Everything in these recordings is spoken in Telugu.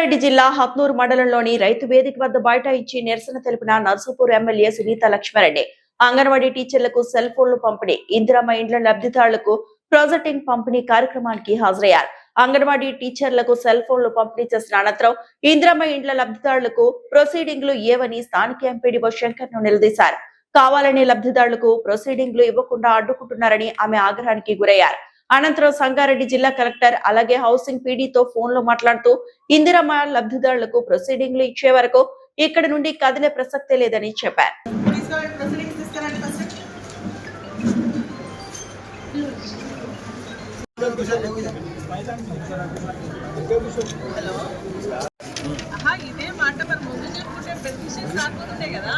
సంగారెడ్డి జిల్లా హత్నూర్ మండలంలోని రైతు వేదిక వద్ద బైఠాయించి నిరసన తెలిపిన నర్సాపూర్ ఎమ్మెల్యే సునీత లక్ష్మారెడ్డి అంగన్వాడీ టీచర్లకు సెల్ ఫోన్లు పంపిణీ, ఇందిరమ్మ ఇండ్ల లబ్ధిదారులకు ప్రాజెక్టింగ్ పంపిణీ కార్యక్రమానికి హాజరయ్యారు. అంగన్వాడీ టీచర్లకు సెల్ ఫోన్లు పంపిణీ చేసిన అనంతరం ఇందిరమ్మ ఇండ్ల లబ్ధిదారులకు ప్రొసీడింగ్లు ఏవని స్థానిక ఎంపీడీఓ శంకర్ ను నిలదీశారు. కావాలని లబ్ధిదారులకు ప్రొసీడింగ్లు ఇవ్వకుండా అడ్డుకుంటున్నారని ఆమె ఆగ్రహానికి గురయ్యారు. అనంతరం సంగారెడ్డి జిల్లా కలెక్టర్ అలాగే హౌసింగ్ పీడీతో ఫోన్లో మాట్లాడుతూ ఇందిరమ్మ లబ్ధిదారులకు ప్రొసీడింగ్లు ఇచ్చే వరకు ఇక్కడి నుండి కదిలే ప్రసక్తే లేదని చెప్పారు. ఇదే మాట మరి ముందు చెప్పుకుంటే పెటిషన్ రాకపోతుండే కదా.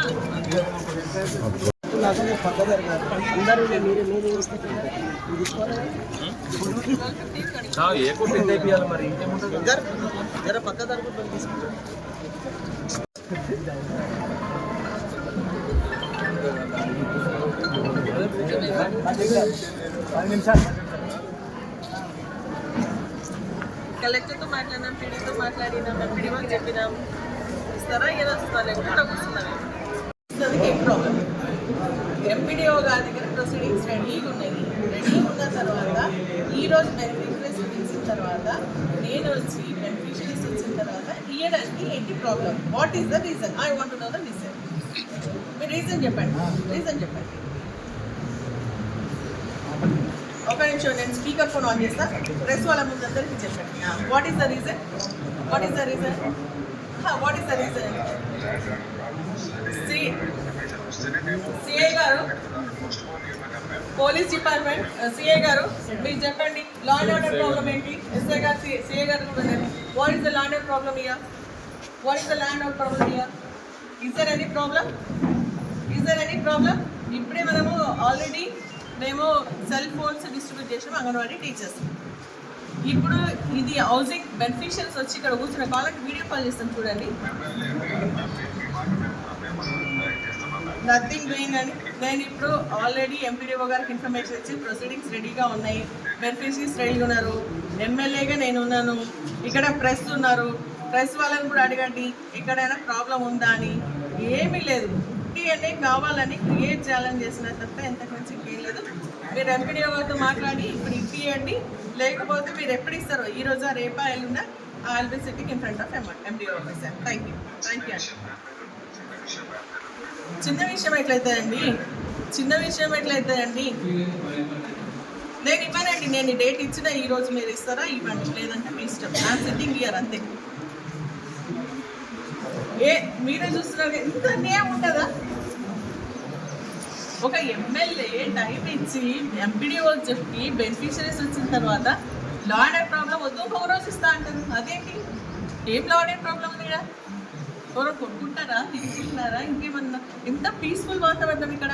కలెక్టర్తో మాట్లాడినాం, పీడీతో మాట్లాడినాం, పీడీకి చెప్పినాం. ఇస్తారా ఏదో వస్తున్నారు, లేకుంటే కూర్చున్నారు. ఏం ప్రాబ్లం? ఎంపీడీఓ గారి దగ్గర ప్రొసీడింగ్స్ రెడీగా ఉన్నాయి. రెడీగా ఉన్న తర్వాత ఈరోజు బెనిఫిషరీస్ ఇచ్చిన తర్వాత నేను వచ్చి బెనిఫిషరీస్ ఇచ్చిన తర్వాత ఇయ్యడానికి ఏంటి problem? What is the reason? I want to know the reason. మీరు రీజన్ చెప్పండి. ఒక నిమిషం, నేను స్పీకర్ ఫోన్ ఆన్ చేస్తా. ప్రెస్ వాళ్ళ ముందు అందరికీ చెప్పండి. వాట్ ఈస్ ద రీజన్? సిఐ గారు, పోలీస్ డిపార్ట్మెంట్ సిఐ గారు, మీరు చెప్పండి. లా అండ్ ఆర్డర్ ప్రాబ్లం ఏంటి? ఎస్ఐ గారు, సిఐ గారు, what is the law and order problem here? Is there any problem? ఇప్పుడే మనము ఆల్రెడీ మేము సెల్ ఫోన్స్ డిస్ట్రిబ్యూట్ చేసాము అంగన్వాడీ టీచర్స్. ఇప్పుడు ఇది హౌసింగ్ బెనిఫిషియరీస్ వచ్చి ఇక్కడ కూర్చున్న కావాలంటే వీడియో కాల్ చేస్తాం, చూడండి. నథింగ్ డూయింగ్ అని నేను ఇప్పుడు ఆల్రెడీ ఎంపీడీఓ గారికి ఇన్ఫర్మేషన్ ఇచ్చి ప్రొసీడింగ్స్ రెడీగా ఉన్నాయి, బెనిఫిషరీస్ రెడీగా ఉన్నారు, ఎమ్మెల్యేగా నేను ఉన్నాను, ఇక్కడ ప్రెస్ ఉన్నారు, ప్రెస్ వాళ్ళని కూడా అడగండి ఎక్కడైనా ప్రాబ్లం ఉందా అని. ఏమీ లేదు, అనే కావాలని క్రియేట్ చేయాలని చేసిన తప్ప ఎంతకు మించి ఇంకేం లేదు. మీరు ఎంపీడీఓ గారితో మాట్లాడి ఇప్పుడు ఇప్పియండి, లేకపోతే మీరు ఎప్పుడు ఇస్తారో ఈ రోజా రేపా ఎల్లుండా I will be sitting in front of MPDO officer. Thank you అండి. చిన్న విషయం ఎట్లయితుందండి? నేను ఇవ్వనండి. నేను డేట్ ఇచ్చిన ఈ రోజు మీరు ఇస్తారా? ఇవ్వండి, లేదంటే మీ ఇష్టం. ఐఎమ్ సిట్టింగ్ హియర్, అంతే. మీరే చూస్తున్నారు, ఇంత అన్యాయం ఉంటుందా? ఒక ఎమ్మెల్యే టైం ఇచ్చి ఎంపీడీఓకి చెప్పి బెనిఫిషరీస్ వచ్చిన తర్వాత లా అండ్ ఆర్డర్ ప్రాబ్లం వద్దు, ఒక రోజు ఇస్తా అంటారు. అదేంటి? ఏం లా అండ్ ఆర్డర్ ప్రాబ్లం ఉంది ఇక్కడ? ఎవరో కొట్టుకుంటారా, తీసుకుంటున్నారా, ఇంకేమన్నా? ఎంత పీస్ఫుల్ వాతావరణం ఇక్కడ.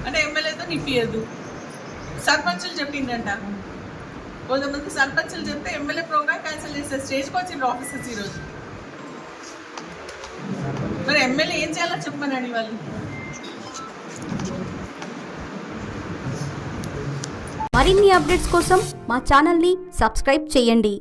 అంటే ఎమ్మెల్యేతో నిప్పియద్దు. సర్పంచులు చెప్పిందంట, కొంతమంది సర్పంచులు చెప్తే ఎమ్మెల్యే ప్రోగ్రామ్ క్యాన్సిల్ చేస్తారు. స్టేజ్కి వచ్చిండ్రు ఆఫీసర్స్ ఈరోజు. మరి ఎమ్మెల్యే ఏం చేయాలో చెప్పమనండి వాళ్ళు. మరిన్ని అప్డేట్స్ కోసం మా ఛానల్ని సబ్స్క్రైబ్ చేయండి.